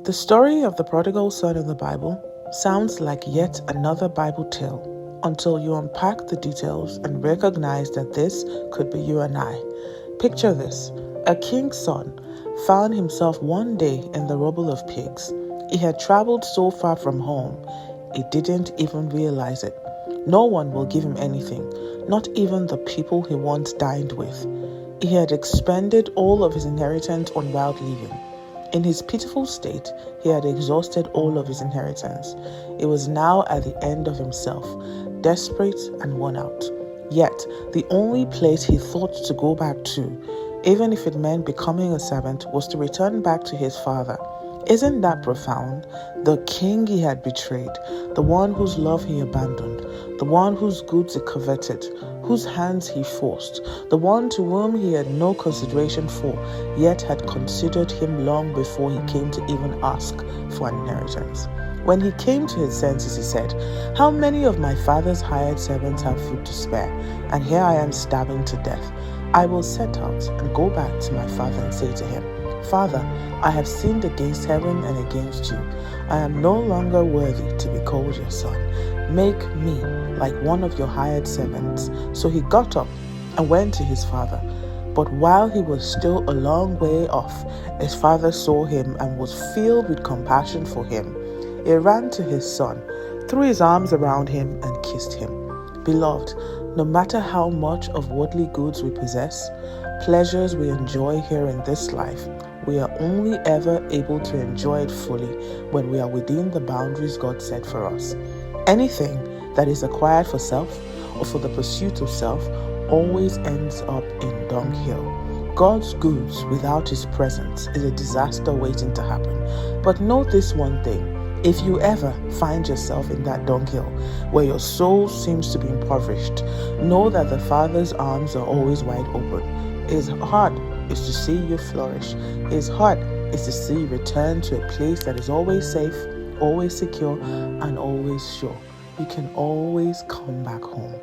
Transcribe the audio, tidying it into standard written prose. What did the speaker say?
The story of the prodigal son in the Bible sounds like yet another Bible tale until you unpack the details and recognize that this could be you and I. Picture this: a king's son found himself one day in the rubble of pigs. He had traveled so far from home, he didn't even realize it. No one will give him anything, not even the people he once dined with. He had expended all of his inheritance on wild living. In his pitiful state, he had exhausted all of his inheritance. He was now at the end of himself, desperate and worn out. Yet, the only place he thought to go back to, even if it meant becoming a servant, was to return back to his father. Isn't that profound? The king he had betrayed, the one whose love he abandoned, the one whose goods he coveted, whose hands he forced, the one to whom he had no consideration for, yet had considered him long before he came to even ask for an inheritance. When he came to his senses, he said, "How many of my father's hired servants have food to spare? And here I am starving to death. I will set out and go back to my father and say to him, 'Father, I have sinned against heaven and against you. I am no longer worthy to be called your son. Make me like one of your hired servants.' So he got up and went to his father. But while he was still a long way off, his father saw him and was filled with compassion for him. He ran to his son, threw his arms around him, and kissed him. Beloved, no matter how much of worldly goods we possess, pleasures we enjoy here in this life, we are only ever able to enjoy it fully when we are within the boundaries God set for us. Anything that is acquired for self or for the pursuit of self always ends up in dunghill. God's goods without His presence is a disaster waiting to happen. But know this one thing: if you ever find yourself in that dunghill where your soul seems to be impoverished, know that the Father's arms are always wide open. His heart is to see you flourish. His heart is to see you return to a place that is always safe, always secure, and always sure. You can always come back home.